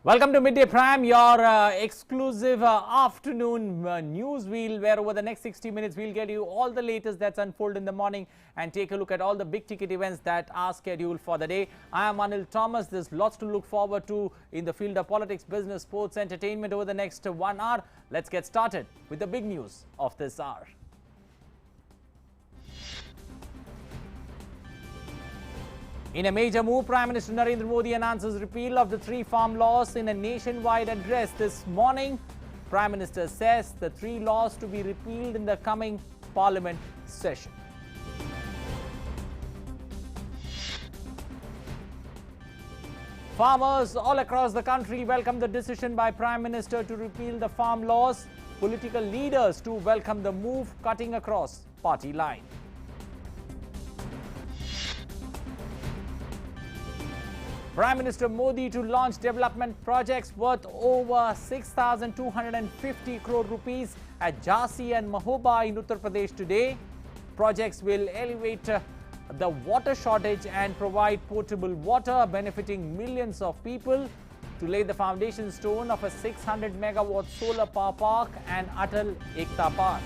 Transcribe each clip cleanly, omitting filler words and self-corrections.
Welcome to Midday Prime, your exclusive afternoon news wheel, where over the next 60 minutes we'll get you all the latest that's unfolded in the morning and take a look at all the big ticket events that are scheduled for the day. I am Anil Thomas. There's lots to look forward to in the field of politics, business, sports, entertainment over the next 1 hour. Let's get started with the big news of this hour. In a major move, Prime Minister Narendra Modi announces repeal of the 3 farm laws in a nationwide address this morning. Prime Minister says the 3 laws to be repealed in the coming Parliament session. Farmers all across the country welcome the decision by Prime Minister to repeal the farm laws. Political leaders too welcome the move, cutting across party line. Prime Minister Modi to launch development projects worth over 6,250 crore rupees at Jhansi and Mahoba in Uttar Pradesh today. Projects will elevate the water shortage and provide potable water, benefiting millions of people. To lay the foundation stone of a 600 megawatt solar power park and Atal Ekta Park.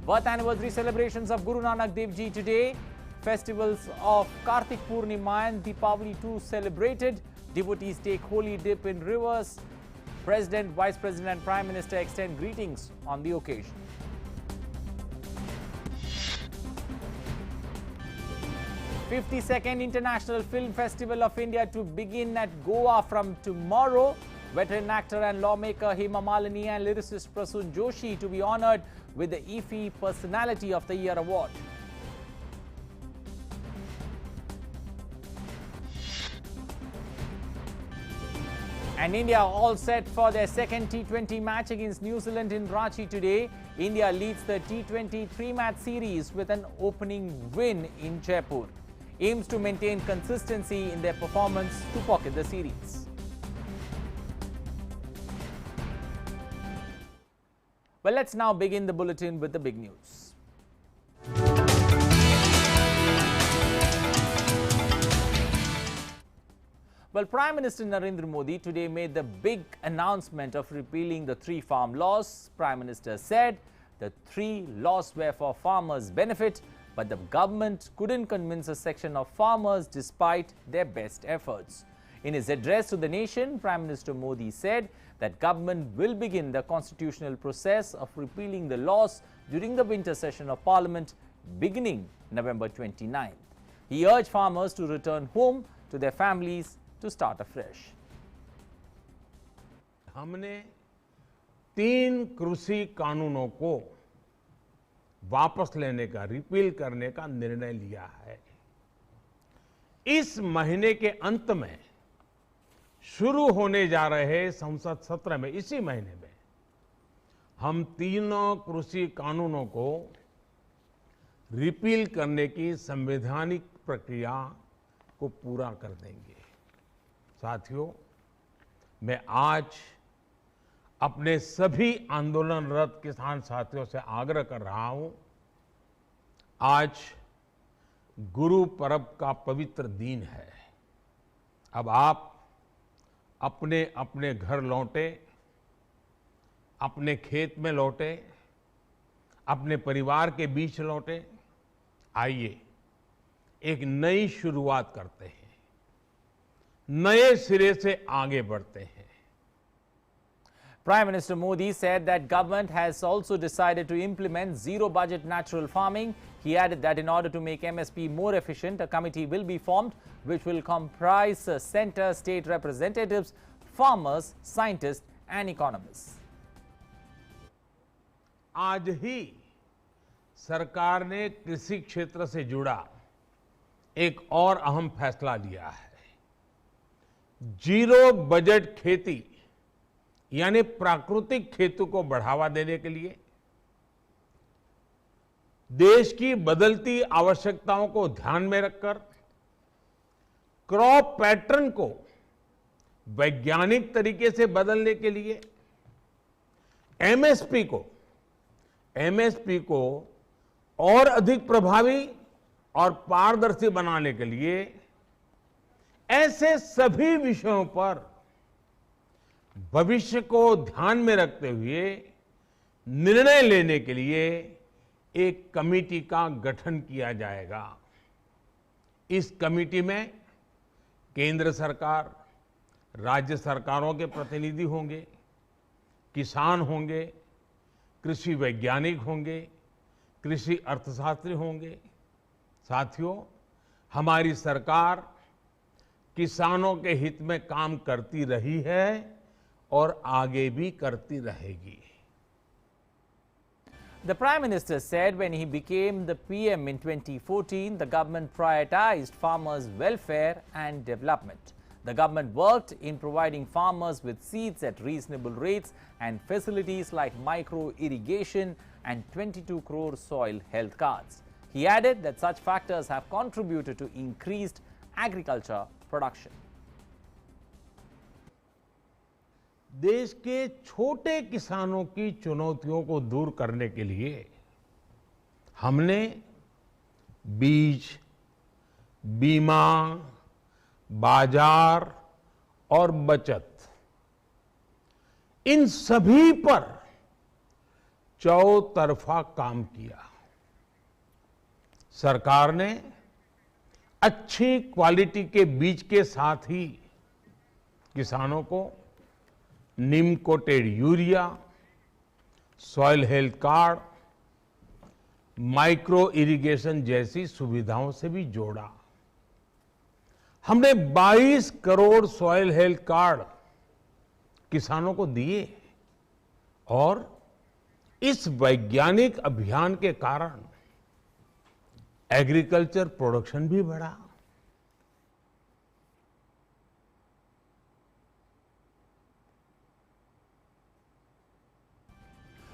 Birth anniversary celebrations of Guru Nanak Dev Ji today. Festivals of Kartik Purnima and Deepavali too celebrated. Devotees take holy dip in rivers. President, Vice President and Prime Minister extend greetings on the occasion. The 52nd International Film Festival of India to begin at Goa from tomorrow. Veteran actor and lawmaker Hema Malini and lyricist Prasoon Joshi to be honoured with the IFFI Personality of the Year award. And India all set for their second T20 match against New Zealand in Ranchi today. India leads the T20 3-match series with an opening win in Jaipur. Aims to maintain consistency in their performance to pocket the series. Well, let's now begin the bulletin with the big news. Well, Prime Minister Narendra Modi today made the big announcement of repealing the 3 farm laws. Prime Minister said the 3 laws were for farmers' benefit, but the government couldn't convince a section of farmers despite their best efforts. In his address to the nation, Prime Minister Modi said that government will begin the constitutional process of repealing the laws during the winter session of Parliament beginning November 29th. He urged farmers to return home to their families to start afresh. हमने 3 कृषि कानूनों को वापस लेने का, repeal करने का निर्णय लिया है। इस महीने के अंत में शुरू होने जा रहे संसद सत्र में, इसी महीने में हम 3 कृषि कानूनों को रिपील करने की संवैधानिक प्रक्रिया को पूरा कर देंगे। साथियों, मैं आज अपने सभी आंदोलनरत किसान साथियों से आग्रह कर रहा हूं, आज गुरु पर्व का पवित्र दिन है। अब आप अपने अपने घर लौटे, अपने खेत में लौटे, अपने परिवार के बीच लौटे। आइए एक नई शुरुआत करते हैं, नए सिरे से आगे बढ़ते हैं। Prime Minister Modi said that government has also decided to implement zero budget natural farming. He added that in order to make MSP more efficient, a committee will be formed which will comprise centre, state representatives, farmers, scientists and economists. आज ही सरकार ने कृषि क्षेत्र से जुड़ा एक और अहम फैसला लिया है। जीरो बजट खेती यानी प्राकृतिक खेती को बढ़ावा देने के लिए देश की बदलती आवश्यकताओं को ध्यान में रखकर क्रॉप पैटर्न को वैज्ञानिक तरीके से बदलने के लिए एमएसपी को और अधिक प्रभावी और पारदर्शी बनाने के लिए ऐसे सभी विषयों पर भविष्य को ध्यान में रखते हुए निर्णय लेने के लिए एक कमेटी का गठन किया जाएगा। इस कमेटी में केंद्र सरकार, राज्य सरकारों के प्रतिनिधि होंगे, किसान होंगे, कृषि वैज्ञानिक होंगे, कृषि अर्थशास्त्री होंगे। साथियों, हमारी सरकार किसानों के हित में काम करती रही है और आगे भी करती रहेगी। The Prime Minister said when he became the PM in 2014, the government prioritized farmers' welfare and development. The government worked in providing farmers with seeds at reasonable rates and facilities like micro irrigation and 22 crore soil health cards. He added that such factors have contributed to increased agriculture production. देश के छोटे किसानों की चुनौतियों को दूर करने के लिए हमने बीज, बीमा, बाजार और बचत, इन सभी पर चौतरफा काम किया। सरकार ने अच्छी क्वालिटी के बीज के साथ ही किसानों को neem coated urea, soil health card, micro irrigation जैसी सुविधाओं से भी जोड़ा। हमने 22 करोड़ सॉइल हेल्थ कार्ड किसानों को दिए और इस वैज्ञानिक अभियान के कारण एग्रीकल्चर प्रोडक्शन भी बढ़ा।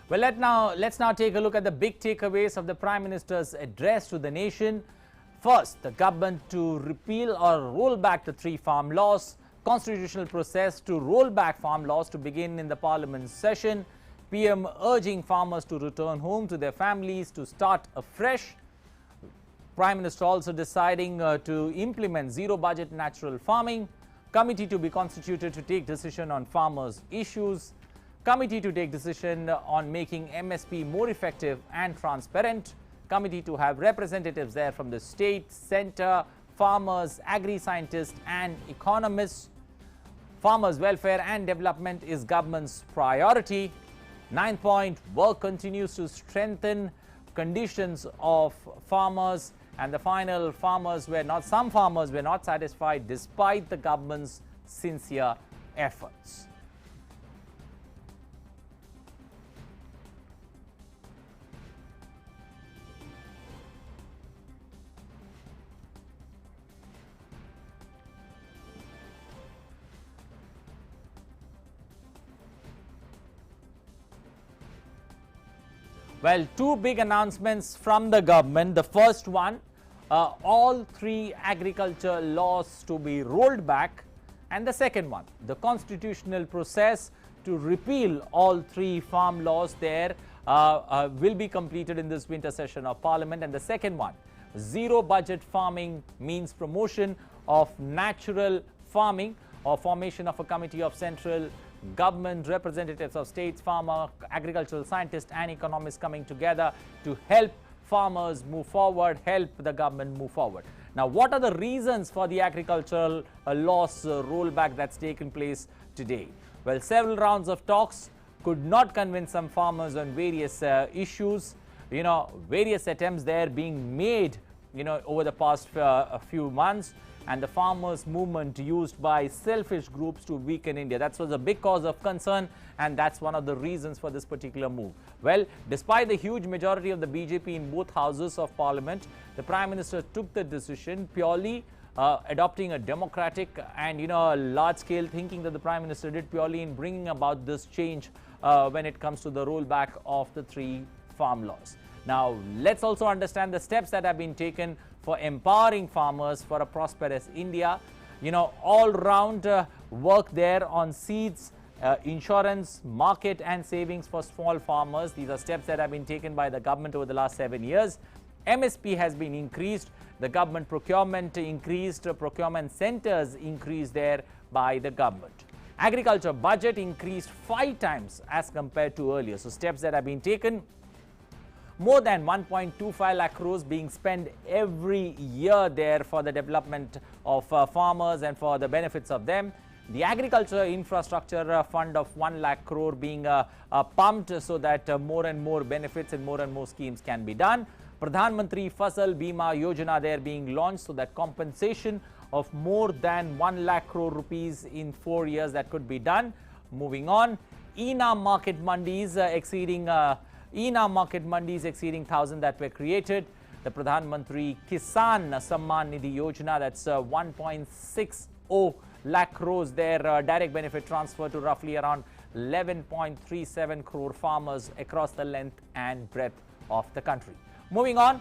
Well, let's now take a look at the big takeaways of the Prime Minister's address to the nation. First, the government to repeal or roll back the 3 farm laws, constitutional process to roll back farm laws to begin in the Parliament session, PM urging farmers to return home to their families to start afresh. Prime Minister also deciding to implement zero budget natural farming, committee to be constituted to take decision on farmers' issues, committee to take decision on making MSP more effective and transparent, committee to have representatives there from the state, centre, farmers, agri-scientists and economists. Farmers' welfare and development is government's priority. 9th point, work continues to strengthen conditions of farmers. And the final, some farmers were not satisfied despite the government's sincere efforts. Well, 2 big announcements from the government. The first one, all 3 agriculture laws to be rolled back. And the second one, the constitutional process to repeal all 3 farm laws there will be completed in this winter session of Parliament. And the second one, zero budget farming means promotion of natural farming or formation of a committee of central government, representatives of states, farmer, agricultural scientists and economists coming together to help farmers move forward, help the government move forward. Now, what are the reasons for the agricultural laws rollback that's taken place today? Well, several rounds of talks could not convince some farmers on various issues. Various attempts there being made, over the past few months. And the farmers' movement used by selfish groups to weaken India. That was a big cause of concern, and that's one of the reasons for this particular move. Well, despite the huge majority of the BJP in both houses of Parliament, the Prime Minister took the decision purely adopting a democratic and, large-scale thinking that the Prime Minister did purely in bringing about this change when it comes to the rollback of the 3 farm laws. Now, let's also understand the steps that have been taken for empowering farmers for a prosperous India. All-round work there on seeds, insurance, market and savings for small farmers. These are steps that have been taken by the government over the last 7 years. MSP has been increased. The government procurement increased. Procurement centers increased there by the government. Agriculture budget increased 5 times as compared to earlier. So steps that have been taken. More than 1.25 lakh crores being spent every year there for the development of farmers and for the benefits of them. The agriculture infrastructure fund of 1 lakh crore being pumped so that more and more benefits and more schemes can be done. Pradhan Mantri Fasal Bima Yojana there being launched so that compensation of more than 1 lakh crore rupees in 4 years that could be done. Moving on, ENAM market mandis exceeding 1,000 that were created. The Pradhan Mantri Kisan Samman Nidhi Yojana, that's 1.60 lakh crores there, direct benefit transfer to roughly around 11.37 crore farmers across the length and breadth of the country. Moving on,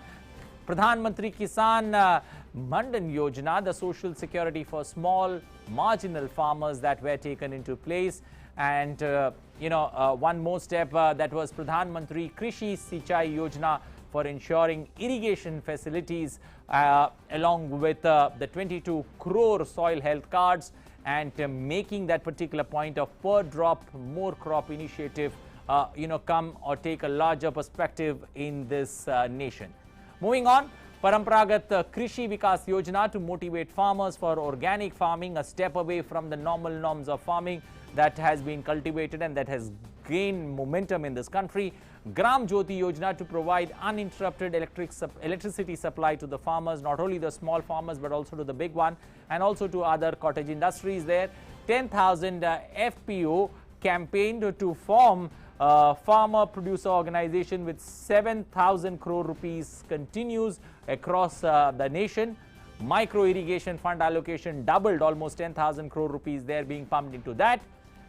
Pradhan Mantri Kisan Mandan Yojana, the social security for small marginal farmers that were taken into place. And one more step that was Pradhan Mantri Krishi Sinchai Yojana for ensuring irrigation facilities along with the 22 crore soil health cards and making that particular point of per drop more crop initiative come or take a larger perspective in this nation. Moving on, Parampragat Krishi Vikas Yojana to motivate farmers for organic farming, a step away from the normal norms of farming that has been cultivated and that has gained momentum in this country. Gram Jyoti Yojana to provide uninterrupted electricity supply to the farmers, not only the small farmers but also to the big one and also to other cottage industries there. 10,000 FPO campaigned to form farmer producer organization with 7,000 crore rupees continues across the nation. Micro irrigation fund allocation doubled, almost 10,000 crore rupees there being pumped into that.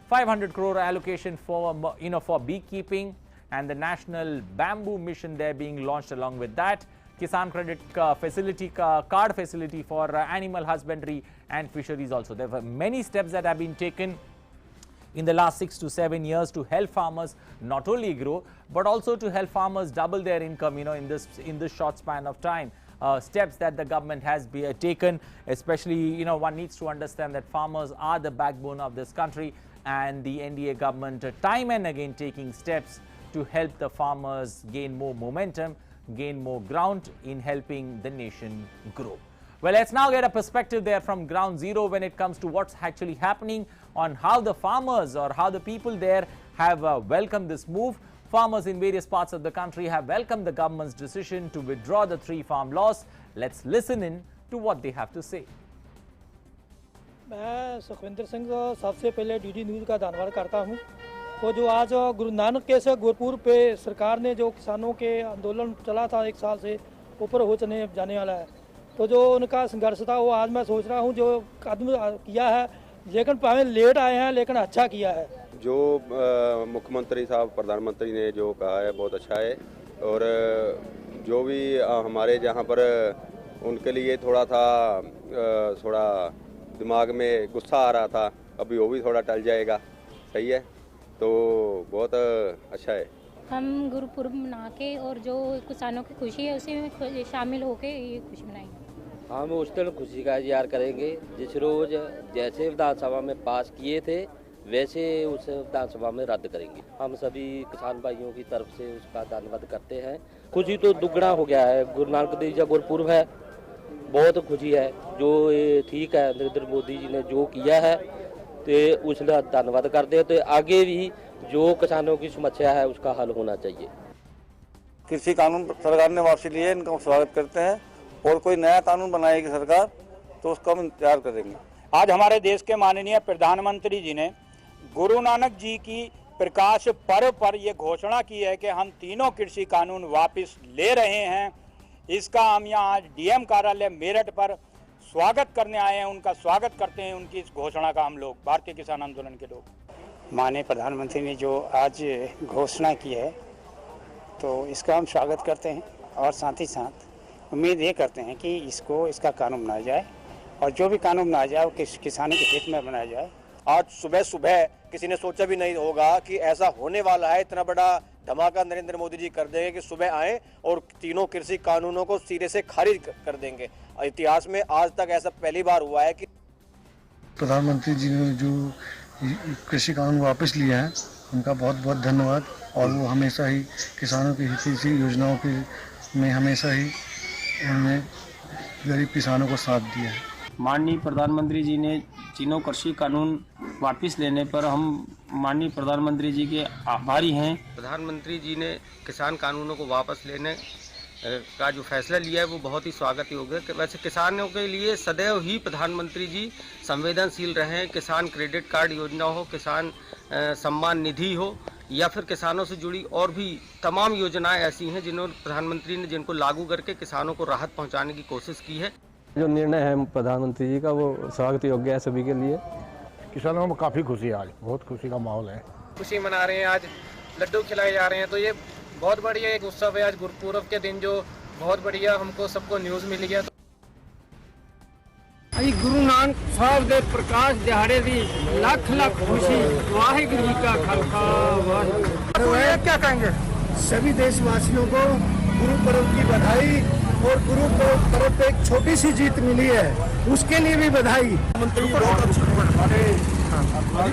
500 crore allocation for for beekeeping and the national bamboo mission there being launched along with that. Kisan credit facility card facility for animal husbandry and fisheries also. There were many steps that have been taken in the last 6 to 7 years to help farmers not only grow but also to help farmers double their income in this short span of time. Steps that the government has taken, especially one needs to understand that farmers are the backbone of this country, and the NDA government time and again taking steps to help the farmers gain more momentum, gain more ground in helping the nation grow. Well, let's now get a perspective there from ground zero when it comes to what's actually happening on how the farmers or how the people there have welcomed this move. Farmers in various parts of the country have welcomed the government's decision to withdraw the 3 farm laws. Let's listen in to what they have to say. मैं सुखविंदर सिंह सबसे पहले DD news का धन्यवाद करता हूं। वो जो आज गुरु नानक के से गुरपुरब पे सरकार ने जो किसानों के आंदोलन चला था 1 साल से ऊपर हो जाने वाला है, तो जो उनका संघर्ष था वो आज मैं सोच रहा हूं जो कदम किया है, लेकिन भावें लेट आए हैं लेकिन अच्छा किया है। जो मुख्यमंत्री साहब प्रधानमंत्री ने जो कहा है बहुत अच्छा है, और जो भी हमारे जहाँ पर उनके लिए थोड़ा दिमाग में गुस्सा आ रहा था, अभी वो भी थोड़ा टल जाएगा। सही है, तो बहुत अच्छा है। हम गुरुपुरब मना के और जो किसानों की खुशी है उसी में शामिल होकर ये खुशी मनाएंगे। हम उस दिन खुशी का इजहार करेंगे जिस रोज जैसे विधानसभा में पास किए थे वैसे उस विधानसभा में रद्द करेंगे। हम सभी किसान भाइयों की तरफ से उसका धन्यवाद करते हैं। खुशी तो दुगना हो गया है, गुरु नानक देव जी का गुरपुरब है, बहुत खुशी है। जो ये ठीक है नरेंद्र मोदी जी ने जो किया है तो उसका धन्यवाद करते हैं। तो आगे भी जो किसानों की समस्या है उसका हल होना चाहिए। कृषि कानून सरकार ने वापसी लिए, इनका स्वागत करते हैं, और कोई नया कानून बनाएगी सरकार तो उसका हम इंतजार करेंगे। आज हमारे देश के माननीय प्रधानमंत्री जी ने गुरु नानक जी की प्रकाश पर्व पर यह घोषणा की है कि हम तीनों कृषि कानून वापस ले रहे हैं। इसका हम यहाँ आज डीएम कार्यालय मेरठ पर स्वागत करने आए हैं। उनका स्वागत करते हैं, उनकी इस घोषणा का हम लोग भारतीय किसान आंदोलन के लोग। माननीय प्रधानमंत्री ने जो आज घोषणा की है तो इसका हम स्वागत करते हैं, और साथ ही साथ उम्मीद ये करते हैं कि इसका कानून बनाया जाए, और जो भी कानून बनाया जाए वो किसानों के हित में बनाया जाए। आज सुबह किसी ने सोचा भी नहीं होगा कि ऐसा होने वाला है। इतना बड़ा धमाका नरेंद्र मोदी जी कर देंगे कि सुबह आए और तीनों कृषि कानूनों को सिरे से खारिज कर देंगे। इतिहास में आज तक ऐसा पहली बार हुआ है कि प्रधानमंत्री जी ने जो कृषि कानून वापस लिया है, उनका बहुत बहुत धन्यवाद। और वो हमेशा ही किसानों की हितैषी योजनाओं की में हमेशा ही उन्होंने गरीब किसानों को साथ दिया है। माननीय प्रधानमंत्री जी ने तीनों कृषि कानून वापस लेने पर हम माननीय प्रधानमंत्री जी के आभारी हैं। प्रधानमंत्री जी ने किसान कानूनों को वापस लेने का जो फैसला लिया है वो बहुत ही स्वागत योग्य है। वैसे किसानों के लिए सदैव ही प्रधानमंत्री जी संवेदनशील रहे हैं। किसान क्रेडिट कार्ड योजना हो, किसान सम्मान निधि हो, या फिर किसानों से जुड़ी और भी तमाम योजनाएं ऐसी हैं जिन्होंने प्रधानमंत्री ने जिनको लागू करके किसानों को राहत पहुंचाने की कोशिश की है। जो निर्णय है प्रधानमंत्री जी का वो स्वागत योग्य है सभी के लिए। किसानों में काफ़ी खुशी है, आज बहुत खुशी का माहौल है। खुशी मना रहे हैं, आज लड्डू खिलाए जा रहे हैं, तो ये बहुत बढ़िया एक उत्सव है। आज गुरुपुरब के दिन जो बहुत बढ़िया हमको सबको न्यूज़ मिल गया। गुरु नानक साहब के प्रकाश दिहाड़े की लख लख खुशी। वाहिगुरू जी का खालसा वाहिगुरू। क्या कहेंगे? सभी देशवासियों को गुरु पर्व की बधाई, और गुरु पर्व पे एक छोटी सी जीत मिली है उसके लिए भी बधाई।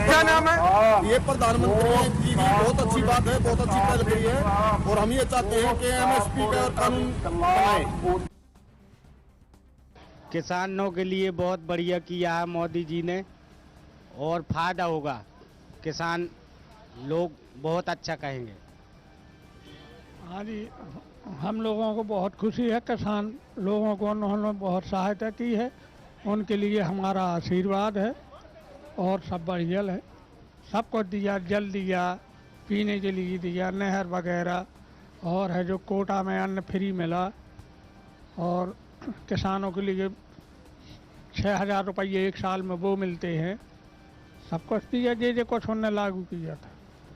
क्या नाम है? ये प्रधानमंत्री की बहुत अच्छी बात है, बहुत अच्छी पहल करी है, और हम ये चाहते हैं कि एमएसपी का कानून बनाएं। किसानों के लिए बहुत बढ़िया किया है मोदी जी ने, और फायदा होगा, किसान लोग बहुत अच्छा कहेंगे। हाँ जी, हम लोगों को बहुत खुशी है। किसान लोगों को उन्होंने बहुत सहायता की है, उनके लिए हमारा आशीर्वाद है, और सब बढ़िया है। सबको दिया, जल दिया, पीने के लिए दिया, नहर वगैरह, और है जो कोटा में अन्न फ्री मिला, और किसानों के लिए 6,000 रुपये एक साल में वो मिलते हैं। सब कुछ दिया जे कुछ उन्होंने लागू किया था।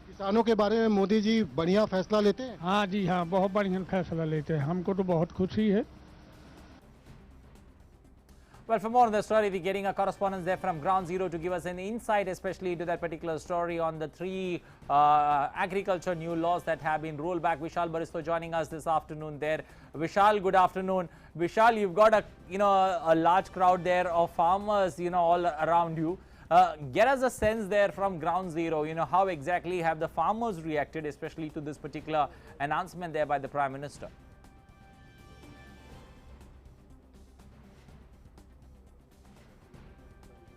किसानों के बारे में मोदी जी बढ़िया फैसला लेते हैं। हाँ जी हाँ, बहुत बढ़िया फैसला लेते हैं, हमको तो बहुत खुशी है। Well, for more on the story, we're getting a correspondent there from Ground Zero to give us an insight, especially into that particular story on the 3 agriculture new laws that have been rolled back. Vishal Baristo joining us this afternoon there. Vishal, good afternoon. Vishal, you've got a large crowd there of farmers, all around you. Get us a sense there from Ground Zero. How exactly have the farmers reacted, especially to this particular announcement there by the Prime Minister?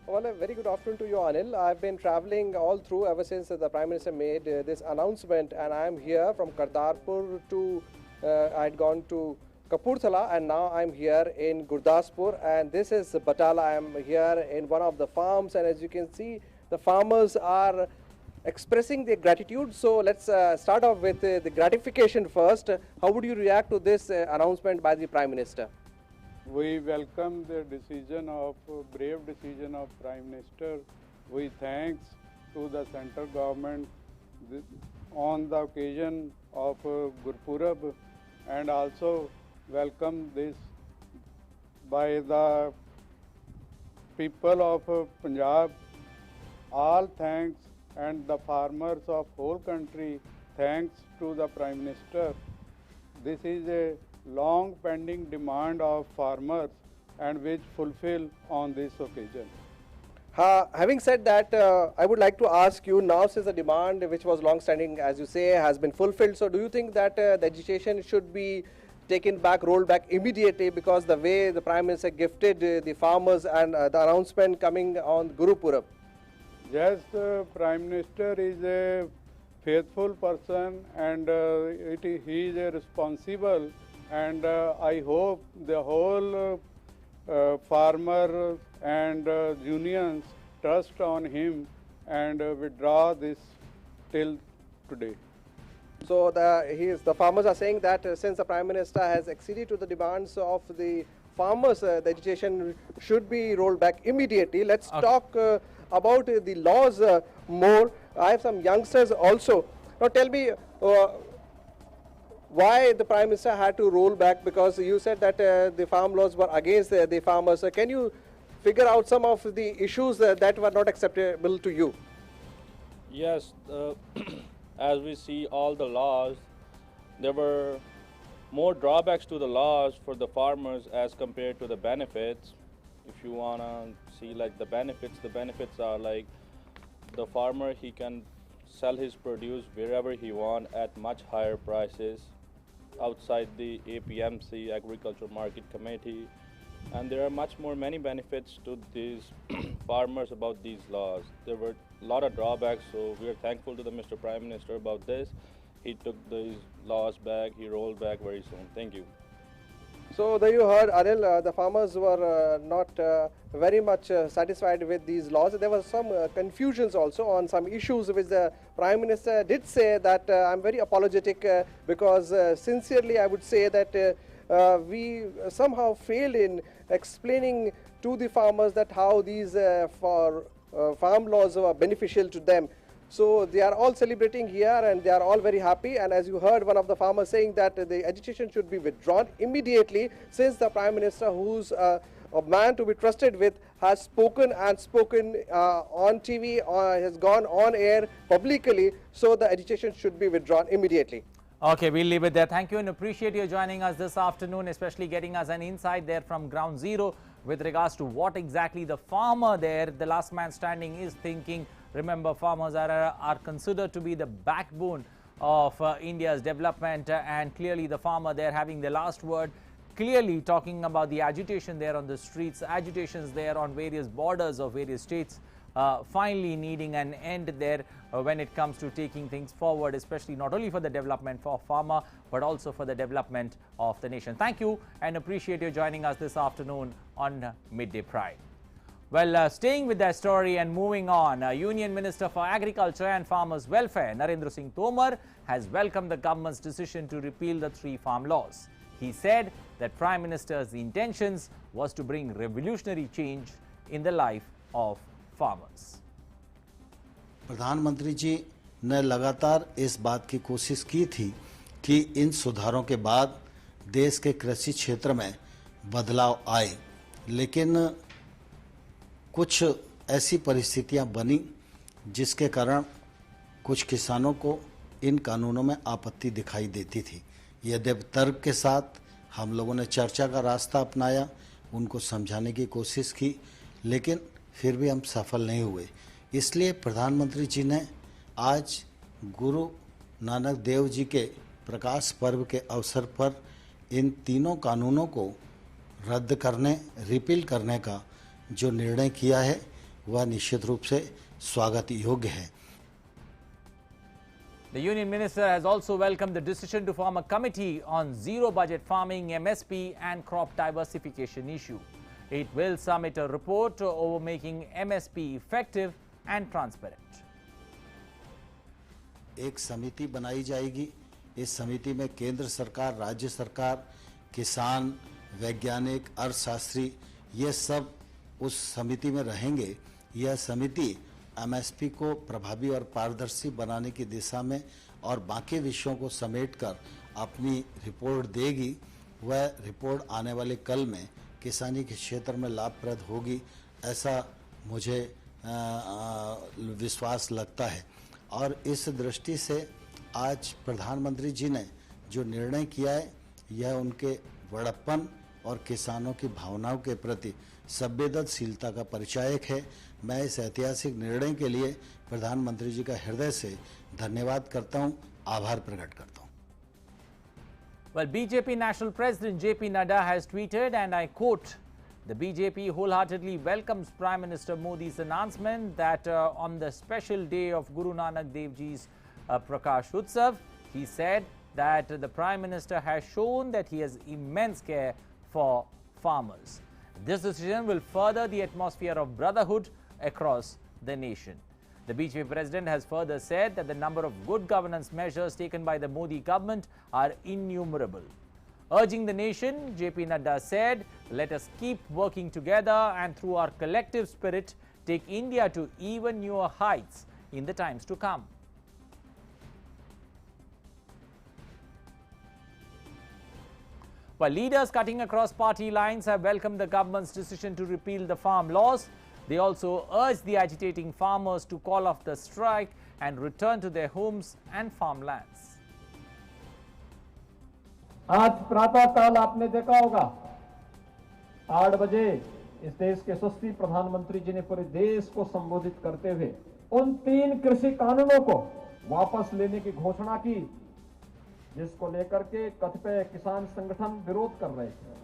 Well, a very good afternoon to you, Anil. I've been traveling all through ever since the Prime Minister made this announcement, and I'm here from Kartarpur to, I'd gone to Kapurthala, and now I'm here in Gurdaspur, and this is Batala. I'm here in one of the farms, and as you can see, the farmers are expressing their gratitude. So let's start off with the gratification first. How would you react to this announcement by the Prime Minister? We welcome the decision of brave decision of Prime Minister. We thanks to the central government on the occasion of Gurpurab, and also welcome this by the people of Punjab. All thanks, and the farmers of whole country thanks to the Prime Minister. This is a long pending demand of farmers, and which fulfill on this occasion. Having said that, I would like to ask you now, since the demand which was long standing, as you say, has been fulfilled, so do you think that the legislation should be taken back, rolled back immediately, because the way the Prime Minister gifted the farmers and the announcement coming on Guru Purab? Yes, Prime Minister is a faithful person, and he is a responsible, and I hope the whole farmer and unions trust on him and withdraw this till today. So the farmers are saying that since the Prime Minister has acceded to the demands of the farmers, the legislation should be rolled back immediately. Let's talk about the laws more. I have some youngsters also. Now tell me, why the Prime Minister had to roll back, because you said that the farm laws were against the farmers. Can you figure out some of the issues that were not acceptable to you? Yes, as we see all the laws, there were more drawbacks to the laws for the farmers as compared to the benefits. If you want to see like the benefits are like the farmer, he can sell his produce wherever he want at much higher prices outside the APMC, Agricultural Market Committee. And there are many benefits to these farmers about these laws. There were a lot of drawbacks, so we are thankful to the Mr. Prime Minister about this. He took these laws back, he rolled back very soon. Thank you. So there you heard, Anil, the farmers were not very much satisfied with these laws. There were some confusions also on some issues which the Prime Minister did say that I'm very apologetic because sincerely I would say that we somehow failed in explaining to the farmers that how these farm laws are beneficial to them. So they are all celebrating here and they are all very happy, and as you heard one of the farmers saying that the agitation should be withdrawn immediately, since the Prime Minister, who's a man to be trusted with, has spoken on TV, has gone on air publicly, so the agitation should be withdrawn immediately. Okay, we'll leave it there. Thank you and appreciate you joining us this afternoon, especially getting us an insight there from ground zero with regards to what exactly the farmer there, the last man standing, is thinking. Remember, farmers are considered to be the backbone of India's development, and clearly the farmer there having the last word, clearly talking about the agitation there on the streets, agitations there on various borders of various states, finally needing an end there when it comes to taking things forward, especially not only for the development for farmer, but also for the development of the nation. Thank you and appreciate you joining us this afternoon on Midday Pride. Well, staying with that story and moving on, Union Minister for Agriculture and Farmers Welfare, Narendra Singh Tomar, has welcomed the government's decision to repeal the 3 farm laws. He said that Prime Minister's intentions was to bring revolutionary change in the life of farmers. प्रधानमंत्री जी ने लगातार इस बात की कोशिश की थी कि इन सुधारों के बाद देश के कृषि क्षेत्र में बदलाव आए, लेकिन कुछ ऐसी परिस्थितियां बनी जिसके कारण कुछ किसानों को इन कानूनों में आपत्ति दिखाई देती थी। यद्यपि तर्क के साथ हम लोगों ने चर्चा का रास्ता अपनाया, उनको समझाने की कोशिश की, लेकिन फिर भी हम सफल नहीं हुए। इसलिए प्रधानमंत्री जी ने आज गुरु नानक देव जी के प्रकाश पर्व के अवसर पर इन तीनों कानूनों को रद्द करने, रिपील करने का जो निर्णय किया है वह निश्चित रूप से स्वागत योग्य है। The Union Minister has also welcomed the decision to form a committee on zero budget farming, MSP and crop diversification issue. It will submit a report over making MSP effective and transparent. एक समिति बनाई जाएगी। इस समिति में केंद्र सरकार, राज्य सरकार, किसान, वैज्ञानिक, अर्थशास्त्री, ये सब उस समिति में रहेंगे। यह समिति एमएसपी को प्रभावी और पारदर्शी बनाने की दिशा में और बाकी विषयों को समेटकर अपनी रिपोर्ट देगी। वह रिपोर्ट आने वाले कल में किसानी के क्षेत्र में लाभप्रद होगी, ऐसा मुझे विश्वास लगता है। और इस दृष्टि से आज प्रधानमंत्री जी ने जो निर्णय किया है, यह उनके बड़प्पन और किसानों की भावनाओं के प्रति संवेदनशीलता का परिचायक है। मैं इस ऐतिहासिक निर्णय के लिए प्रधानमंत्री जी का हृदय से धन्यवाद करता हूं, आभार प्रकट करता हूं। Well, BJP National President JP Nadda has tweeted, and I quote, "The BJP wholeheartedly welcomes Prime Minister Modi's announcement that on the special day of Guru Nanak Dev Ji's Prakash Utsav, he said that the Prime Minister has shown that he has immense care for farmers. This decision will further the atmosphere of brotherhood across the nation." The BJP president has further said that the number of good governance measures taken by the Modi government are innumerable. Urging the nation, JP Nadda said, "Let us keep working together and through our collective spirit take India to even newer heights in the times to come." While leaders cutting across party lines have welcomed the government's decision to repeal the farm laws, they also urged the agitating farmers to call off the strike and return to their homes and farmlands. आज प्रातः काल आपने देखा होगा 8 बजे इस देश के यशस्वी प्रधानमंत्री जी ने पूरे देश को संबोधित करते हुए उन 3 कृषि कानूनों को वापस लेने की घोषणा की, जिसको लेकर के कतिपय किसान संगठन विरोध कर रहे थे।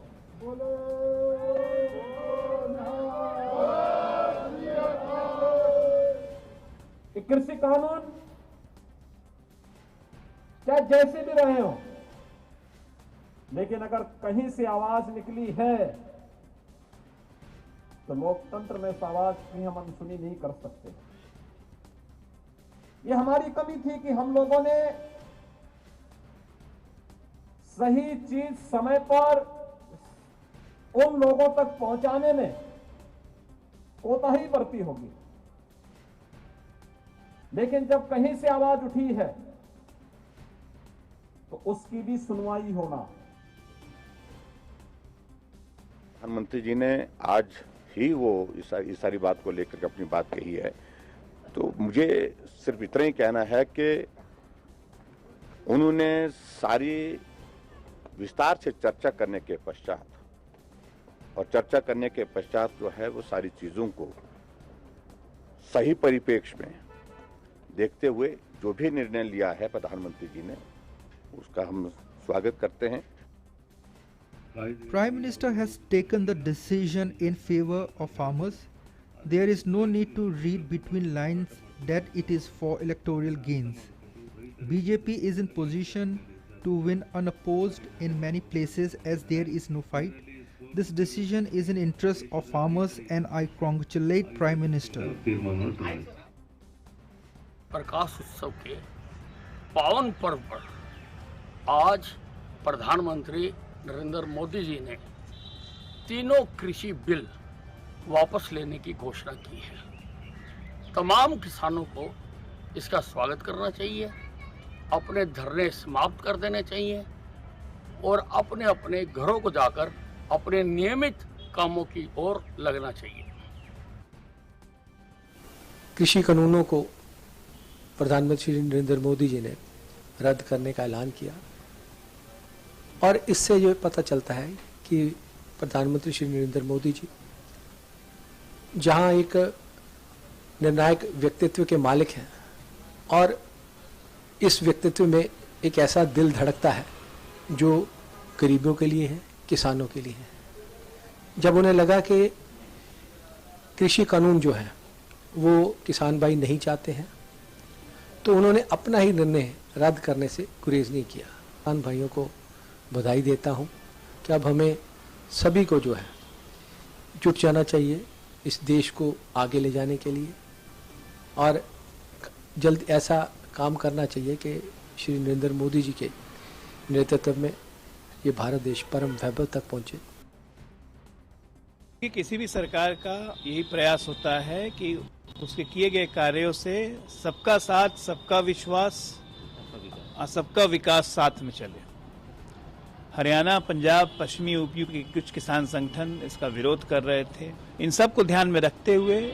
कृषि कानून चाहे जैसे भी रहे हो, लेकिन अगर कहीं से आवाज निकली है तो लोकतंत्र में इस आवाज की हम अनसुनी नहीं कर सकते। ये हमारी कमी थी कि हम लोगों ने सही चीज समय पर उन लोगों तक पहुंचाने में कोताही बरती होगी, लेकिन जब कहीं से आवाज उठी है तो उसकी भी सुनवाई होना। प्रधानमंत्री जी ने आज ही वो इस सारी बात को लेकर के अपनी बात कही है, तो मुझे सिर्फ इतना ही कहना है कि उन्होंने सारी विस्तार से चर्चा करने के पश्चात जो है वो सारी चीज़ों को सही परिप्रेक्ष्य में देखते हुए जो भी निर्णय लिया है प्रधानमंत्री जी ने, उसका हम स्वागत करते हैं। Prime Minister has taken the decision in favor of farmers. There is no need to read between lines that it is for electoral gains. BJP is in position to win unopposed in many places as there is no fight. This decision is in interest of farmers and I congratulate Prime Minister. प्रकाश उत्सव के पावन पर्व पर आज प्रधानमंत्री नरेंद्र मोदी जी ने तीनों कृषि बिल वापस लेने की घोषणा की है। तमाम किसानों को इसका स्वागत करना चाहिए, अपने धरने समाप्त कर देने चाहिए और अपने अपने घरों को जाकर अपने नियमित कामों की ओर लगना चाहिए। कृषि कानूनों को प्रधानमंत्री नरेंद्र मोदी जी ने रद्द करने का ऐलान किया और इससे ये पता चलता है कि प्रधानमंत्री श्री नरेंद्र मोदी जी जहां एक निर्णायक व्यक्तित्व के मालिक हैं और इस व्यक्तित्व में एक ऐसा दिल धड़कता है जो गरीबों के लिए है, किसानों के लिए है। जब उन्हें लगा कि कृषि कानून जो है वो किसान भाई नहीं चाहते हैं तो उन्होंने अपना ही निर्णय रद्द करने से गुरेज नहीं किया। किसान भाइयों को बधाई देता हूं कि अब हमें सभी को जो है जुट जाना चाहिए इस देश को आगे ले जाने के लिए और जल्द ऐसा काम करना चाहिए कि श्री नरेंद्र मोदी जी के नेतृत्व में ये भारत देश परम वैभव तक पहुंचे। किसी भी सरकार का यही प्रयास होता है कि उसके किए गए कार्यों से सबका साथ, सबका विश्वास और सबका विकास साथ में चले। हरियाणा, पंजाब, पश्चिमी यूपी के कुछ किसान संगठन इसका विरोध कर रहे थे। इन सब को ध्यान में रखते हुए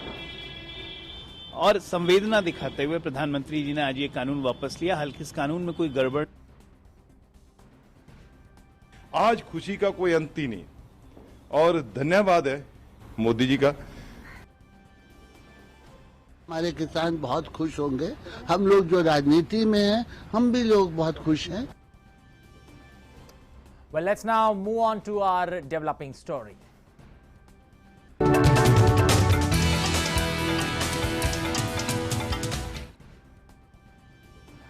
और संवेदना दिखाते हुए प्रधानमंत्री जी ने आज ये कानून वापस लिया। हालांकि इस कानून में कोई गड़बड़, आज खुशी का कोई अंत ही नहीं और धन्यवाद है मोदी जी का। हमारे किसान बहुत खुश होंगे, हम लोग जो राजनीति में हैं हम भी लोग बहुत खुश हैं। Well, let's now move on to our developing story.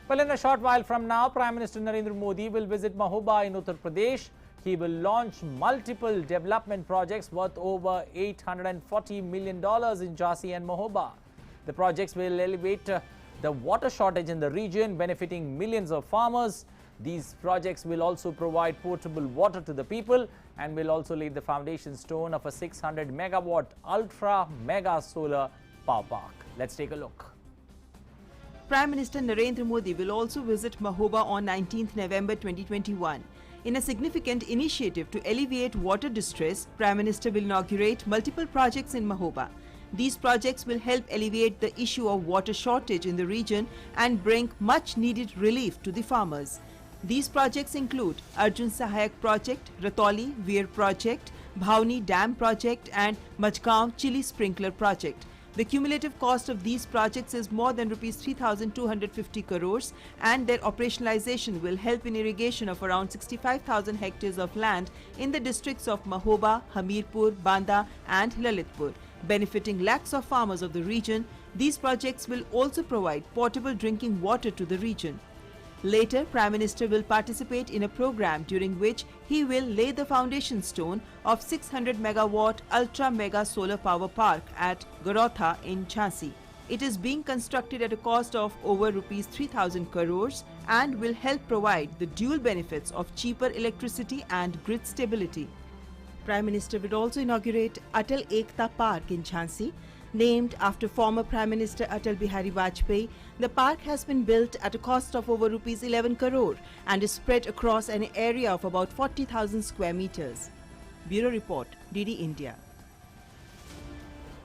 Well, in a short while from now, Prime Minister Narendra Modi will visit Mahoba in Uttar Pradesh. He will launch multiple development projects worth over $840 million in Jhansi and Mahoba. The projects will elevate the water shortage in the region, benefiting millions of farmers. These projects will also provide potable water to the people and will also lay the foundation stone of a 600 megawatt ultra mega solar power park. Let's take a look. Prime Minister Narendra Modi will also visit Mahoba on 19th November 2021. In a significant initiative to alleviate water distress, Prime Minister will inaugurate multiple projects in Mahoba. These projects will help alleviate the issue of water shortage in the region and bring much needed relief to the farmers. These projects include Arjun Sahayak Project, Ratoli Veer Project, Bhavni Dam Project and Majgaon Chili Sprinkler Project. The cumulative cost of these projects is more than Rs 3,250 crores, and their operationalization will help in irrigation of around 65,000 hectares of land in the districts of Mahoba, Hamirpur, Banda and Lalitpur, benefiting lakhs of farmers of the region. These projects will also provide potable drinking water to the region. Later, Prime Minister will participate in a program during which he will lay the foundation stone of 600 megawatt ultra mega solar power park at Garotha in Jhansi. It is being constructed at a cost of over Rs 3,000 crores and will help provide the dual benefits of cheaper electricity and grid stability. Prime Minister will also inaugurate Atal Ekta Park in Jhansi. Named after former Prime Minister Atal Bihari Vajpayee, the park has been built at a cost of over Rs 11 crore and is spread across an area of about 40,000 square meters. Bureau Report, DD India.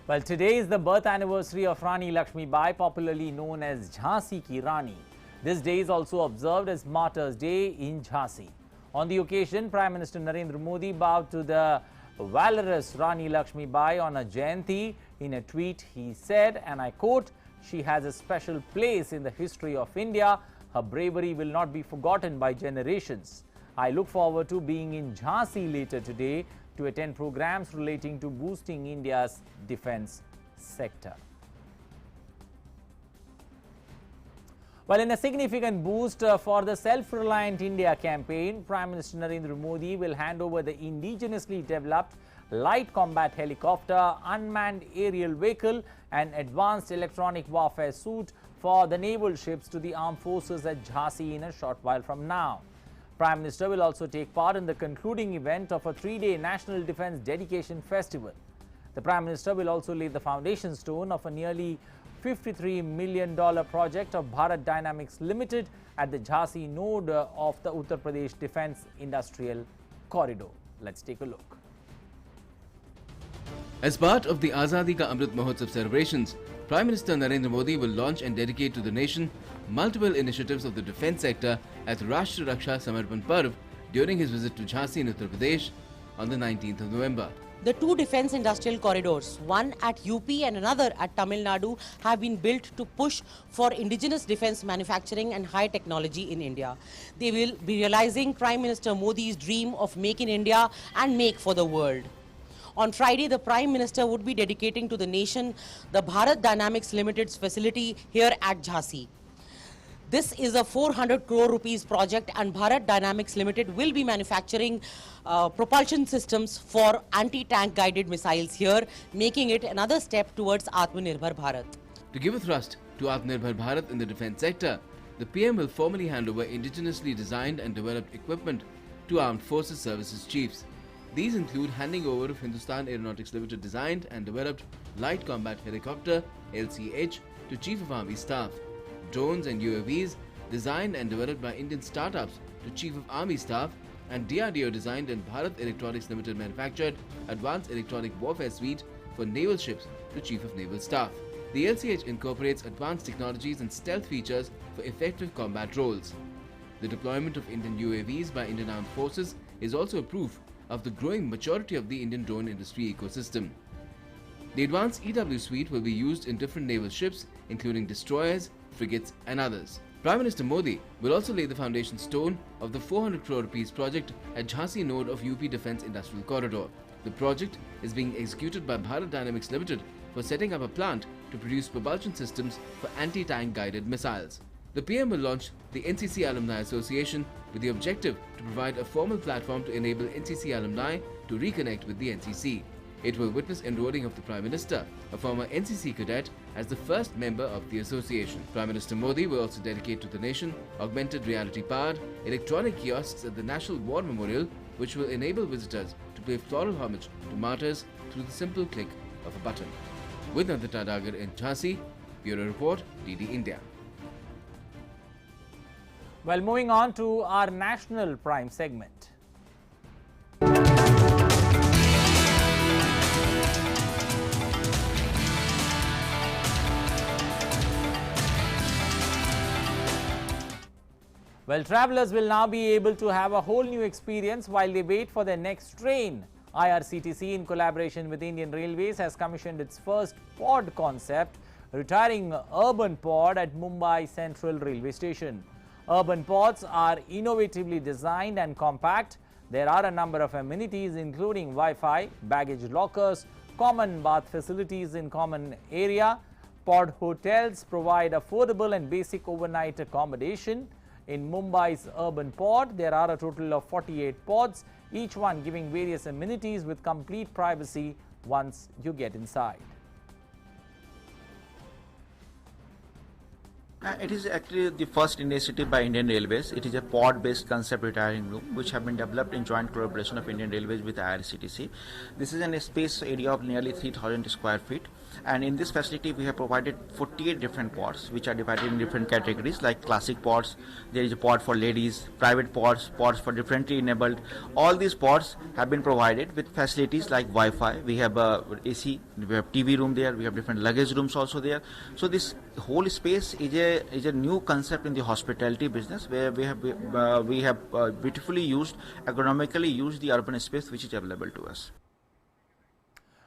Well, today is the birth anniversary of Rani Lakshmi Bai, popularly known as Jhansi Ki Rani. This day is also observed as Martyrs' Day in Jhansi. On the occasion, Prime Minister Narendra Modi bowed to the valorous Rani Lakshmi Bai on a Jayanti. In a tweet, he said, and I quote, "She has a special place in the history of India. Her bravery will not be forgotten by generations. I look forward to being in Jhansi later today to attend programs relating to boosting India's defense sector." Well, in a significant boost for the Self-Reliant India campaign, Prime Minister Narendra Modi will hand over the indigenously developed light combat helicopter, unmanned aerial vehicle and advanced electronic warfare suite for the naval ships to the armed forces at Jhansi in a short while from now. Prime Minister will also take part in the concluding event of a 3-day National Defence Dedication Festival. The Prime Minister will also lay the foundation stone of a nearly $53 million project of Bharat Dynamics Limited at the Jhansi node of the Uttar Pradesh Defence Industrial Corridor. Let's take a look. As part of the Azadi Ka Amrit Mahotsav celebrations, Prime Minister Narendra Modi will launch and dedicate to the nation multiple initiatives of the defence sector at Rashtra Raksha Samarpan Parv during his visit to Jhansi in Uttar Pradesh on the 19th of November. The two defence industrial corridors, one at UP and another at Tamil Nadu, have been built to push for indigenous defence manufacturing and high technology in India. They will be realising Prime Minister Modi's dream of Make in India and Make for the World. On Friday, the Prime Minister would be dedicating to the nation the Bharat Dynamics Limited's facility here at Jhansi. This is a 400 crore rupees project, and Bharat Dynamics Limited will be manufacturing propulsion systems for anti-tank guided missiles here, making it another step towards Atmanirbhar Bharat. To give a thrust to Atmanirbhar Bharat in the defence sector, the PM will formally hand over indigenously designed and developed equipment to Armed Forces Services Chiefs. These include handing over of Hindustan Aeronautics Limited designed and developed Light Combat Helicopter LCH to Chief of Army Staff, drones and UAVs designed and developed by Indian startups to Chief of Army Staff, and DRDO designed and Bharat Electronics Limited manufactured Advanced Electronic Warfare Suite for naval ships to Chief of Naval Staff. The LCH incorporates advanced technologies and stealth features for effective combat roles. The deployment of Indian UAVs by Indian Armed Forces is also a proof of the growing maturity of the Indian drone industry ecosystem. The advanced EW suite will be used in different naval ships, including destroyers, frigates and others. Prime Minister Modi will also lay the foundation stone of the 400 crore rupees project at Jhansi node of UP Defence Industrial Corridor. The project is being executed by Bharat Dynamics Limited for setting up a plant to produce propulsion systems for anti-tank guided missiles. The PM will launch the NCC Alumni Association with the objective to provide a formal platform to enable NCC alumni to reconnect with the NCC. It will witness enrolling of the Prime Minister, a former NCC cadet, as the first member of the association. Prime Minister Modi will also dedicate to the nation augmented reality-powered electronic kiosks at the National War Memorial, which will enable visitors to pay floral homage to martyrs through the simple click of a button. With Nandita Dagar in Jhansi, Bureau Report, DD India. Well, moving on to our National Prime segment. Well, travellers will now be able to have a whole new experience while they wait for their next train IRCTC, in collaboration with Indian Railways, has commissioned its first pod concept, retiring urban pod at Mumbai Central Railway Station. Urban pods are innovatively designed and compact. There are a number of amenities including Wi-Fi, baggage lockers, common bath facilities in common area. Pod hotels provide affordable and basic overnight accommodation. In Mumbai's urban pod, there are a total of 48 pods, each one giving various amenities with complete privacy once you get inside. It is actually the first initiative by Indian Railways. It is a pod-based concept retiring room which have been developed in joint collaboration of Indian Railways with IRCTC. This is in a space area of nearly 3,000 square feet, and in this facility we have provided 48 different pods which are divided in different categories like classic pods. There is a pod for ladies, private pods, pods for differently enabled. All these pods have been provided with facilities like Wi-Fi. We have AC, we have TV room there, we have different luggage rooms also there. So this whole space is a new concept in the hospitality business, where we have beautifully used, economically used the urban space which is available to us.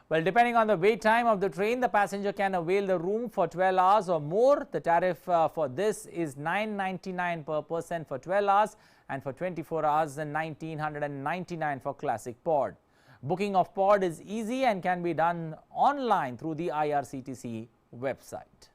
Well, depending on the wait time of the train, the passenger can avail the room for 12 hours or more. The tariff for this is $999 per person for 12 hours, and for 24 hours $1,999 for classic pod. Booking of pod is easy and can be done online through the IRCTC website.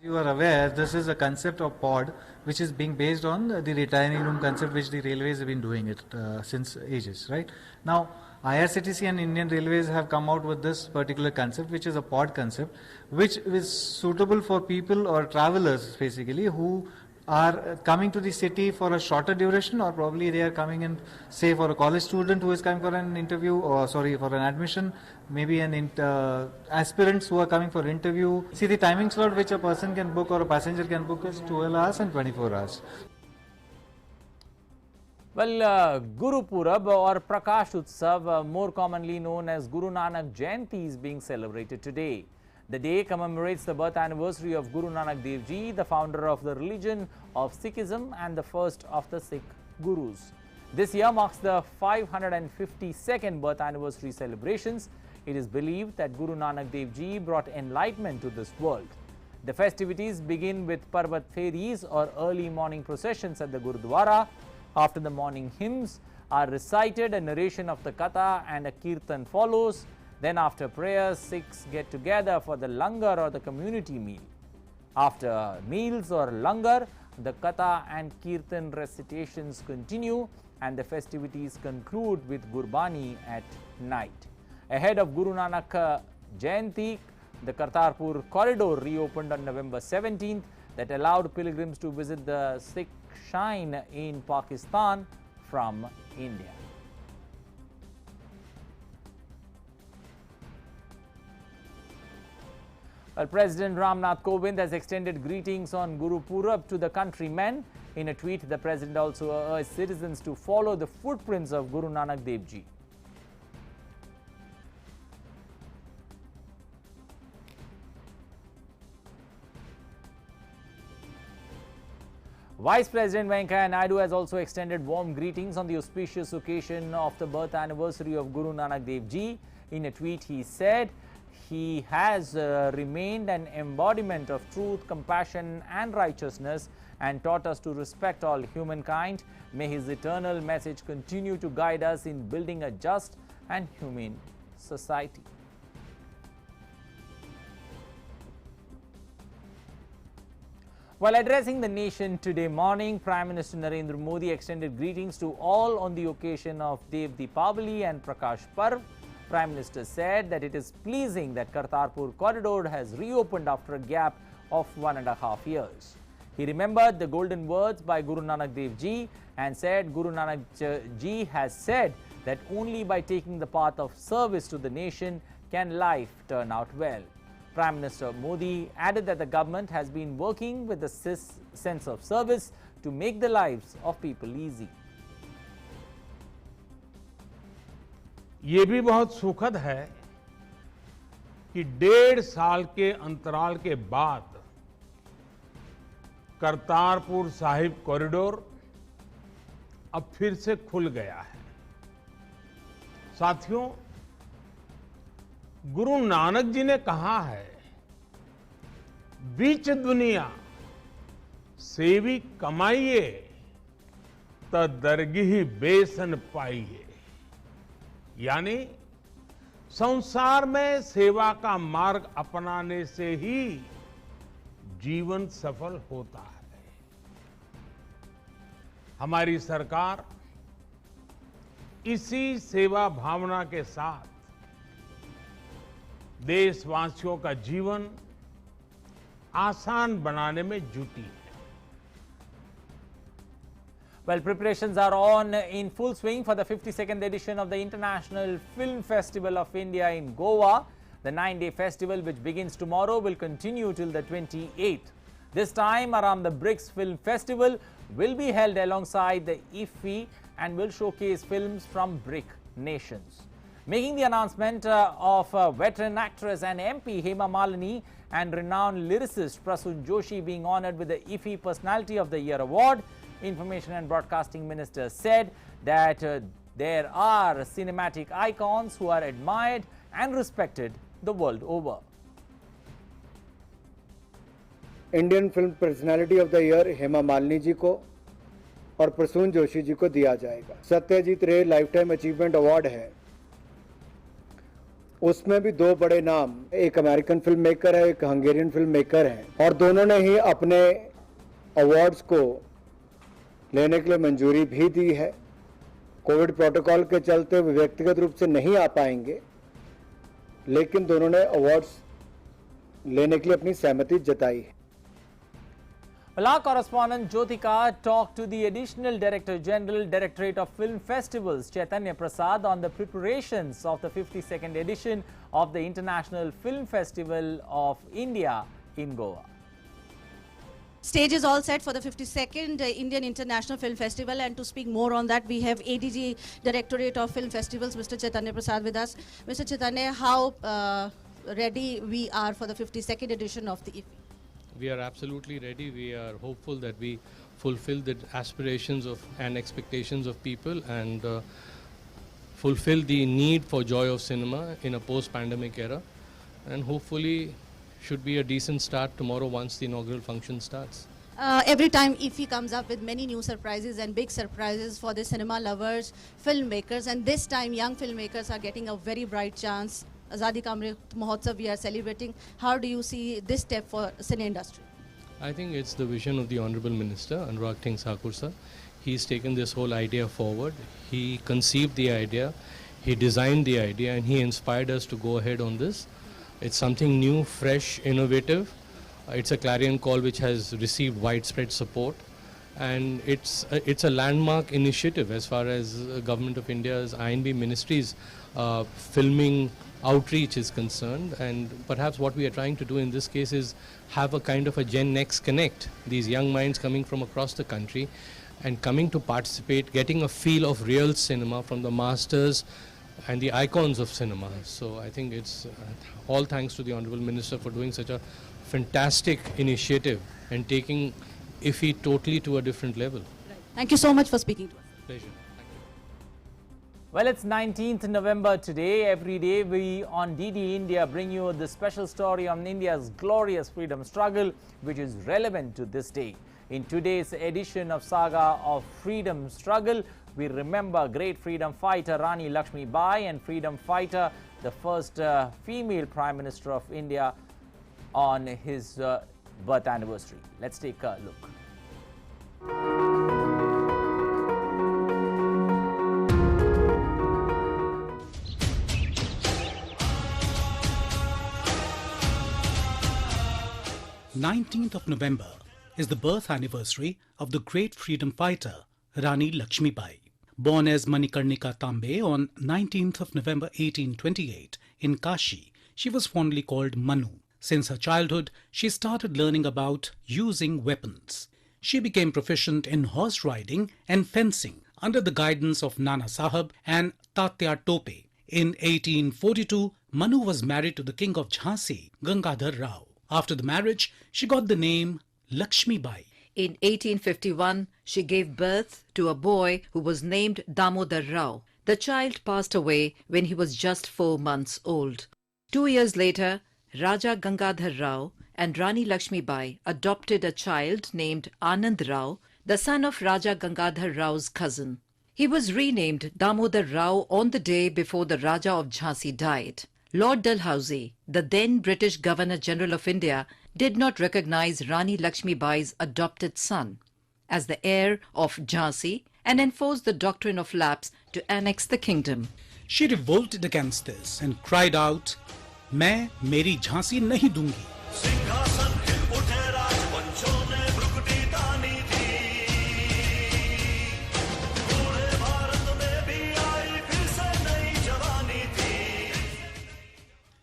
You are aware, this is a concept of pod which is being based on the retiring room concept which the railways have been doing it since ages, right? Now, IRCTC and Indian Railways have come out with this particular concept, which is a pod concept, which is suitable for people or travelers basically who are coming to the city for a shorter duration, or probably they are coming in, say, for a college student who is coming for an interview, or sorry, for an admission, maybe an aspirants who are coming for interview. See, the timing slot which a person can book or a passenger can book is 12 hours and 24 hours. Well, Guru Purab or Prakash Utsav, more commonly known as Guru Nanak Jayanti, is being celebrated today. The day commemorates the birth anniversary of Guru Nanak Dev Ji, the founder of the religion of Sikhism and the first of the Sikh Gurus. This year marks the 552nd birth anniversary celebrations. It is believed that Guru Nanak Dev Ji brought enlightenment to this world. The festivities begin with Parvat Feris or early morning processions at the Gurudwara. After the morning hymns are recited, a narration of the Katha and a Kirtan follows. Then after prayers, Sikhs get together for the langar or the community meal. After meals or langar, the Katha and Kirtan recitations continue and the festivities conclude with Gurbani at night. Ahead of Guru Nanak Jayanti, the Kartarpur corridor reopened on November 17th that allowed pilgrims to visit the Sikh shrine in Pakistan from India. Well, President Ramnath Kovind has extended greetings on Guru Purab to the countrymen. In a tweet, the President also urged citizens to follow the footprints of Guru Nanak Dev Ji. Vice President Venkaiah Naidu has also extended warm greetings on the auspicious occasion of the birth anniversary of Guru Nanak Dev Ji. In a tweet, he said, "He has remained an embodiment of truth, compassion and righteousness and taught us to respect all humankind. May his eternal message continue to guide us in building a just and humane society." While addressing the nation today morning, Prime Minister Narendra Modi extended greetings to all on the occasion of Dev Deepavali and Prakash Parv. Prime Minister said that it is pleasing that Kartarpur corridor has reopened after a gap of 1.5 years. He remembered the golden words by Guru Nanak Dev Ji and said Guru Nanak Ji has said that only by taking the path of service to the nation can life turn out well. Prime Minister Modi added that the government has been working with a sense of service to make the lives of people easy. ये भी बहुत सुखद है कि 1.5 साल के अंतराल के बाद करतारपुर साहिब कॉरिडोर अब फिर से खुल गया है। साथियों, गुरु नानक जी ने कहा है, बीच दुनिया सेवी कमाइए त दरगिही बेसन पाइए। यानी संसार में सेवा का मार्ग अपनाने से ही जीवन सफल होता है। हमारी सरकार इसी सेवा भावना के साथ देशवासियों का जीवन आसान बनाने में जुटी है। Well, preparations are on in full swing for the 52nd edition of the International Film Festival of India in Goa. The 9-day festival, which begins tomorrow, will continue till the 28th. This time around, the BRICS Film Festival will be held alongside the IFFI and will showcase films from BRIC nations. Making the announcement of veteran actress and MP Hema Malini and renowned lyricist Prasoon Joshi being honoured with the IFFI Personality of the Year award, Information and Broadcasting Minister said that there are cinematic icons who are admired and respected the world over. Indian film personality of the year Hema Malini ji को और प्रसून जोशी जी को दिया जाएगा। सत्यजीत रे life time achievement award है, उसमें भी दो बड़े नाम, एक अमेरिकन फिल्म मेकर है, एक हंगेरियन फिल्म मेकर है, और दोनों ने ही अपने अवार्ड्स को लेने के लिए मंजूरी भी दी है। कोविड प्रोटोकॉल के चलते वे व्यक्तिगत रूप से नहीं आ पाएंगे, लेकिन दोनों ने अवार्ड्स लेने के लिए अपनी सहमति जताई है। Well, our correspondent Jyotika talked to the Additional Director General, Directorate of Film Festivals, Chaitanya Prasad, on the preparations of the 52nd edition of the International Film Festival of India in Goa. Stage is all set for the 52nd Indian International Film Festival, and to speak more on that, we have ADG Directorate of Film Festivals, Mr. Chaitanya Prasad with us. Mr. Chaitanya, how ready we are for the 52nd edition of the IFFI? We are absolutely ready. We are hopeful that we fulfill the aspirations of and expectations of people and fulfill the need for joy of cinema in a post-pandemic era, and hopefully should be a decent start tomorrow once the inaugural function starts. Every time IFFI comes up with many new surprises and big surprises for the cinema lovers, filmmakers, and this time young filmmakers are getting a very bright chance. Azadi Ka Amrit Mahotsav we are celebrating. How do you see this step for cine industry? I think it's the vision of the Honorable Minister, Anurag Singh Thakur sir. He's taken this whole idea forward. He conceived the idea, he designed the idea, and he inspired us to go ahead on this. It's something new, fresh, innovative. It's a clarion call which has received widespread support, and it's a landmark initiative as far as Government of India's INB Ministry's filming outreach is concerned. And perhaps what we are trying to do in this case is have a kind of a Gen Next Connect, these young minds coming from across the country and coming to participate, getting a feel of real cinema from the masters and the icons of cinema. So I think it's all thanks to the Honorable Minister for doing such a fantastic initiative and taking IFFI totally to a different level. Right. Thank you so much for speaking to us. Pleasure. Well, it's 19th November today. Every day we on DD India bring you the special story on India's glorious freedom struggle, which is relevant to this day. In today's edition of Saga of Freedom Struggle, we remember great freedom fighter Rani Lakshmi Bai and freedom fighter, the first female Prime Minister of India, on his birth anniversary. Let's take a look. "19th of November is the birth anniversary of the great freedom fighter Rani Lakshmi Bai. Born as Manikarnika Tambe on 19th of November 1828 in Kashi, she was fondly called Manu. Since her childhood, she started learning about using weapons. She became proficient in horse riding and fencing under the guidance of Nana Sahab and Tatya Tope. In 1842, Manu was married to the king of Jhansi, Gangadhar Rao. After the marriage, she got the name Lakshmi Bai. In 1851, she gave birth to a boy who was named Damodar Rao. The child passed away when he was just 4 months old. 2 years later, Raja Gangadhar Rao and Rani Lakshmi Bai adopted a child named Anand Rao, the son of Raja Gangadhar Rao's cousin. He was renamed Damodar Rao on the day before the Raja of Jhansi died. Lord Dalhousie, the then British Governor-General of India, did not recognize Rani Lakshmi Bai's adopted son as the heir of Jhansi and enforced the doctrine of lapse to annex the kingdom. She revolted against this and cried out, "मैं मेरी झांसी नहीं दूंगी."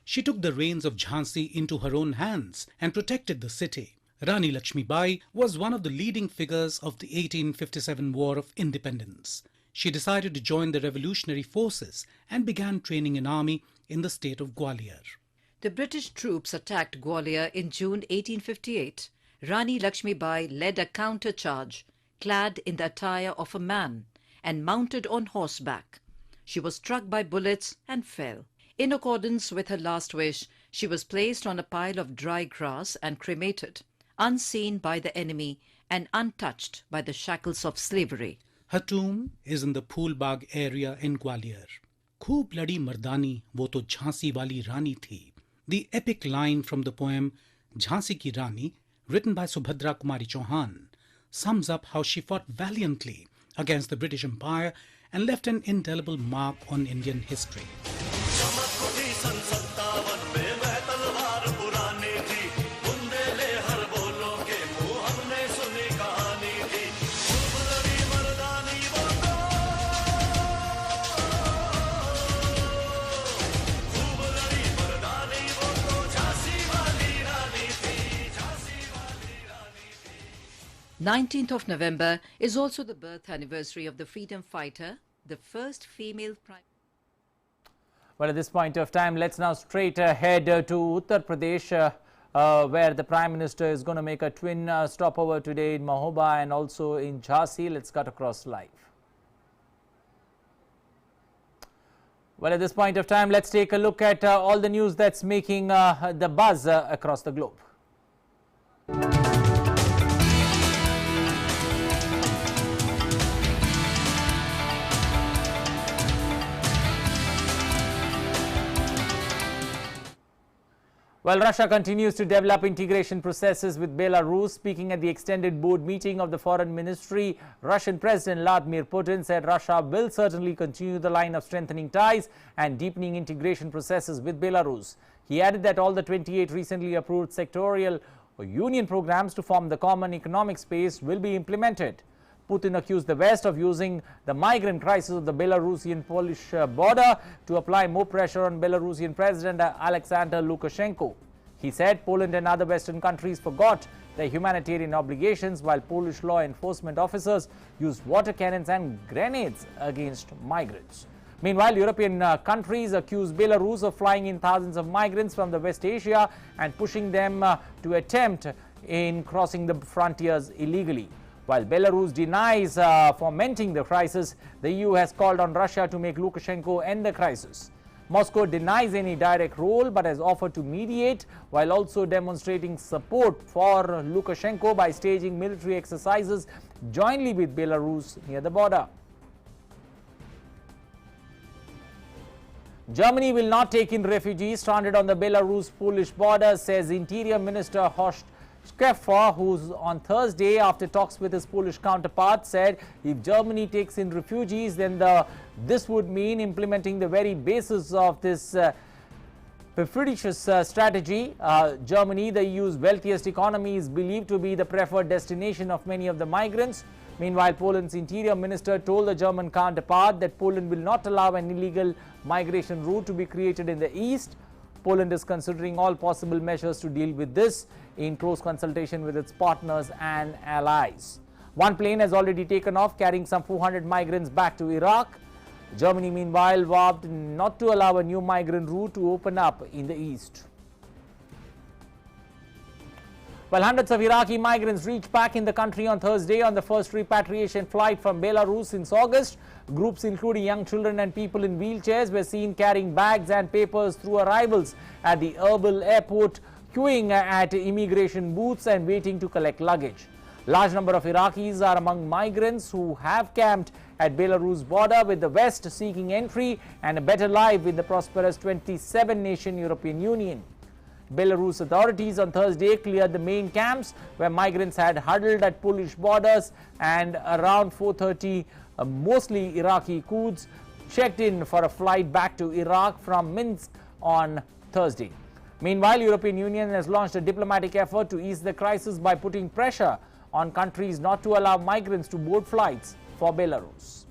She took the reins of Jhansi into her own hands and protected the city. Rani Lakshmi Bai was one of the leading figures of the 1857 War of Independence. She decided to join the revolutionary forces and began training an army in the state of Gwalior. The British troops attacked Gwalior in June 1858. Rani Lakshmi Bai led a counter-charge, clad in the attire of a man and mounted on horseback. She was struck by bullets and fell. In accordance with her last wish, she was placed on a pile of dry grass and cremated, unseen by the enemy and untouched by the shackles of slavery. Her tomb is in the Phoolbagh area in Gwalior. खूब लड़ी मर्दानी वो तो झांसी वाली रानी थी. The epic line from the poem Jhansi Ki Rani, written by Subhadra Kumari Chauhan, sums up how she fought valiantly against the British Empire and left an indelible mark on Indian history. November 19th is also the birth anniversary of the freedom fighter, the first female prime. Well, at this point of time, let's now straight ahead to Uttar Pradesh, where the Prime Minister is going to make a twin stopover today in Mahoba and also in Jhansi. Let's cut across live. Well, at this point of time, let's take a look at all the news that's making the buzz across the globe. Well, Russia continues to develop integration processes with Belarus. Speaking at the extended board meeting of the Foreign Ministry, Russian President Vladimir Putin said Russia will certainly continue the line of strengthening ties and deepening integration processes with Belarus. He added that all the 28 recently approved sectorial or union programs to form the common economic space will be implemented. Putin accused the West of using the migrant crisis of the Belarusian-Polish border to apply more pressure on Belarusian President Alexander Lukashenko. He said Poland and other Western countries forgot their humanitarian obligations while Polish law enforcement officers used water cannons and grenades against migrants. Meanwhile, European countries accuse Belarus of flying in thousands of migrants from the West Asia and pushing them to attempt in crossing the frontiers illegally. While Belarus denies fomenting the crisis, the EU has called on Russia to make Lukashenko end the crisis. Moscow denies any direct role but has offered to mediate while also demonstrating support for Lukashenko by staging military exercises jointly with Belarus near the border. Germany will not take in refugees stranded on the Belarus-Polish border, says Interior Minister Horst Schäfer, who on Thursday, after talks with his Polish counterpart, said if Germany takes in refugees, then this would mean implementing the very basis of this perfidious strategy. Germany, the EU's wealthiest economy, is believed to be the preferred destination of many of the migrants. Meanwhile, Poland's interior minister told the German counterpart that Poland will not allow an illegal migration route to be created in the east. Poland is considering all possible measures to deal with this in close consultation with its partners and allies. One plane has already taken off carrying some 400 migrants back to Iraq. Germany, meanwhile, vowed not to allow a new migrant route to open up in the east. Well, hundreds of Iraqi migrants reached back in the country on Thursday on the first repatriation flight from Belarus since August. Groups including young children and people in wheelchairs were seen carrying bags and papers through arrivals at the Erbil airport, queuing at immigration booths and waiting to collect luggage. Large number of Iraqis are among migrants who have camped at Belarus border with the West, seeking entry and a better life in the prosperous 27-nation European Union. Belarus authorities on Thursday cleared the main camps where migrants had huddled at Polish borders, and around 4:30 mostly Iraqi Kurds checked in for a flight back to Iraq from Minsk on Thursday. Meanwhile, European Union has launched a diplomatic effort to ease the crisis by putting pressure on countries not to allow migrants to board flights for Belarus.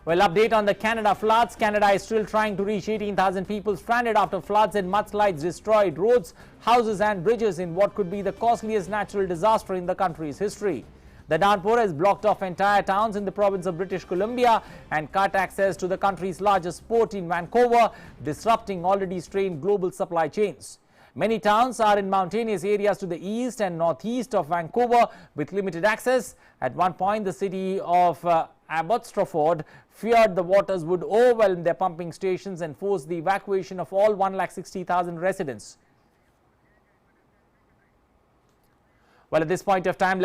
Well, update on the Canada floods. Canada is still trying to reach 18,000 people stranded after floods and mudslides destroyed roads, houses and bridges in what could be the costliest natural disaster in the country's history. The downpour has blocked off entire towns in the province of British Columbia and cut access to the country's largest port in Vancouver, disrupting already strained global supply chains. Many towns are in mountainous areas to the east and northeast of Vancouver with limited access. At one point, the city of Abbotsford feared the waters would overwhelm their pumping stations and force the evacuation of all 160,000 residents. Well, at this point of time, let's